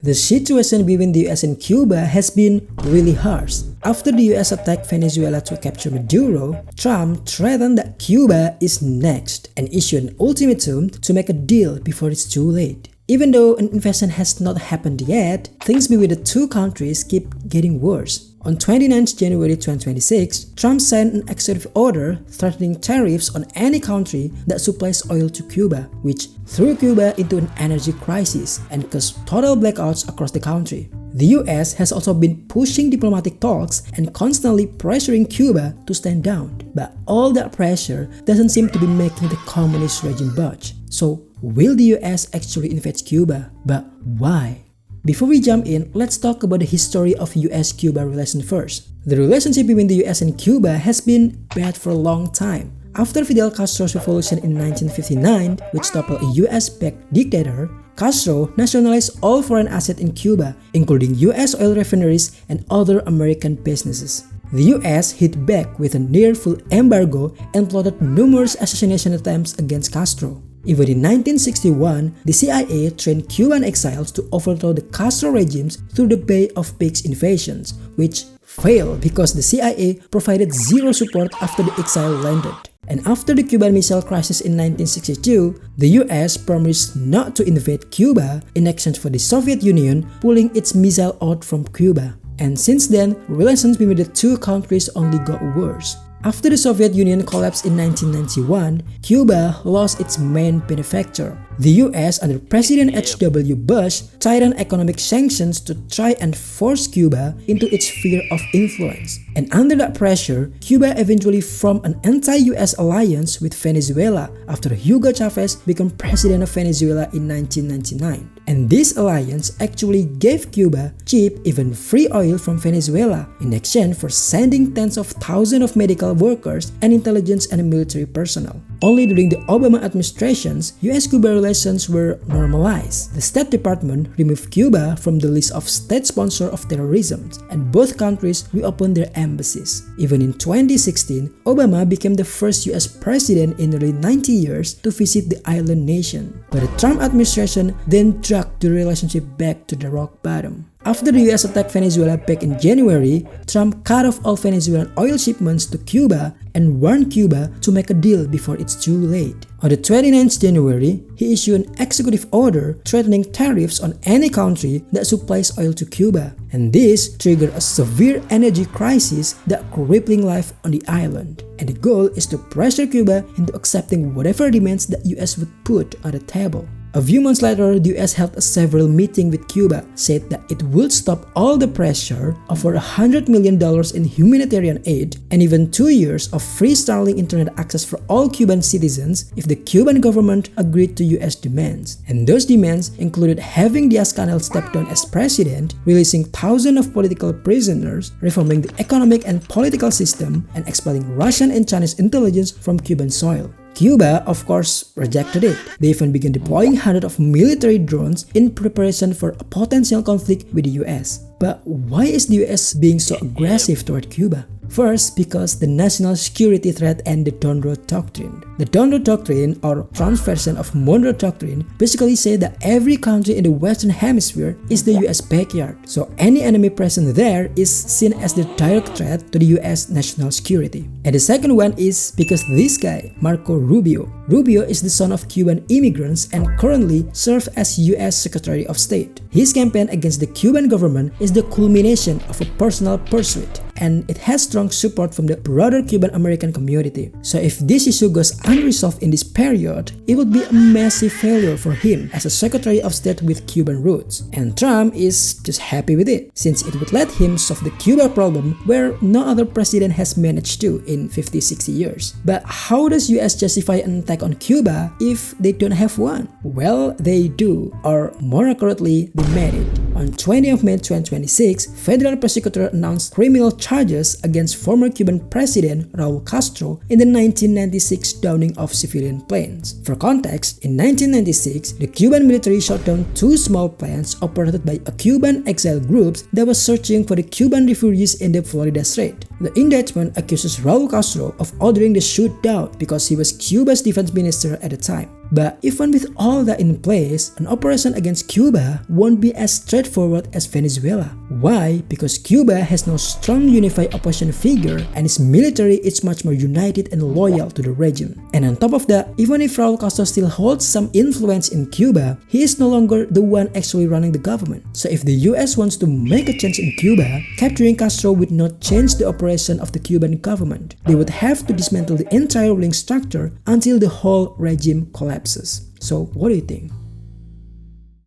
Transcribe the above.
The situation between the US and Cuba has been really harsh. After the US attacked Venezuela to capture Maduro, Trump threatened that Cuba is next and issued an ultimatum to make a deal before it's too late. Even though an invasion has not happened yet, things between the two countries keep getting worse. On 29 January 2026, Trump signed an executive order threatening tariffs on any country that supplies oil to Cuba, which threw Cuba into an energy crisis and caused total blackouts across the country. The US has also been pushing diplomatic talks and constantly pressuring Cuba to stand down, but all that pressure doesn't seem to be making the communist regime budge. So, will the US actually invade Cuba? But why? Before we jump in, let's talk about the history of US-Cuba relations first. The relationship between the US and Cuba has been bad for a long time. After Fidel Castro's revolution in 1959, which toppled a US-backed dictator, Castro nationalized all foreign assets in Cuba, including US oil refineries and other American businesses. The US hit back with a near-full embargo and plotted numerous assassination attempts against Castro. Even in 1961, the CIA trained Cuban exiles to overthrow the Castro regimes through the Bay of Pigs invasions, which failed because the CIA provided zero support after the exile landed. And after the Cuban Missile Crisis in 1962, the US promised not to invade Cuba in exchange for the Soviet Union pulling its missile out from Cuba. And since then, relations between the two countries only got worse. After the Soviet Union collapsed in 1991, Cuba lost its main benefactor. The US under President H.W. Bush tightened economic sanctions to try and force Cuba into its sphere of influence. And under that pressure, Cuba eventually formed an anti-US alliance with Venezuela after Hugo Chavez became president of Venezuela in 1999. And this alliance actually gave Cuba cheap, even free oil from Venezuela in exchange for sending tens of thousands of medical workers and intelligence and military personnel. Only during the Obama administrations, US-Cuba relations were normalized. The State Department removed Cuba from the list of state sponsors of terrorism, and both countries reopened their embassies. Even in 2016, Obama became the first US president in nearly 90 years to visit the island nation. But the Trump administration then dragged the relationship back to the rock bottom. After the US attacked Venezuela back in January, Trump cut off all Venezuelan oil shipments to Cuba and warned Cuba to make a deal before it's too late. On the 29th January, he issued an executive order threatening tariffs on any country that supplies oil to Cuba. And this triggered a severe energy crisis that crippling life on the island. And the goal is to pressure Cuba into accepting whatever demands that US would put on the table. A few months later, the US held a several meeting with Cuba, said that it would stop all the pressure, offer $100 million in humanitarian aid, and even 2 years of free Starlink internet access for all Cuban citizens if the Cuban government agreed to US demands. And those demands included having Diaz-Canel step down as president, releasing thousands of political prisoners, reforming the economic and political system, and expelling Russian and Chinese intelligence from Cuban soil. Cuba, of course, rejected it. They even began deploying hundreds of military drones in preparation for a potential conflict with the US. But why is the US being so aggressive toward Cuba? First, because the national security threat and the Monroe Doctrine. The Monroe Doctrine, or Trump's version of Monroe Doctrine, basically says that every country in the Western Hemisphere is the US backyard, so any enemy present there is seen as the direct threat to the US national security. And the second one is because this guy, Marco Rubio. Rubio is the son of Cuban immigrants and currently serves as US Secretary of State. His campaign against the Cuban government is the culmination of a personal pursuit, and it has strong support from the broader Cuban American community. So if this issue goes unresolved in this period, it would be a massive failure for him as a Secretary of State with Cuban roots. And Trump is just happy with it, since it would let him solve the Cuba problem where no other president has managed to in 50-60 years. But how does US justify an attack on Cuba if they don't have one? Well, they do, or more accurately, they made it. On 20 May 2026, federal prosecutor announced criminal charges against former Cuban President Raul Castro in the 1996 downing of civilian planes. For context, in 1996, the Cuban military shot down 2 small planes operated by a Cuban exile group that was searching for the Cuban refugees in the Florida Strait. The indictment accuses Raul Castro of ordering the shoot down because he was Cuba's defense minister at the time. But even with all that in place, an operation against Cuba won't be as straightforward as Venezuela. Why? Because Cuba has no strong unified opposition figure and its military is much more united and loyal to the regime. And on top of that, even if Raul Castro still holds some influence in Cuba, he is no longer the one actually running the government. So if the US wants to make a change in Cuba, capturing Castro would not change the operation of the Cuban government. They would have to dismantle the entire ruling structure until the whole regime collapses. So what do you think?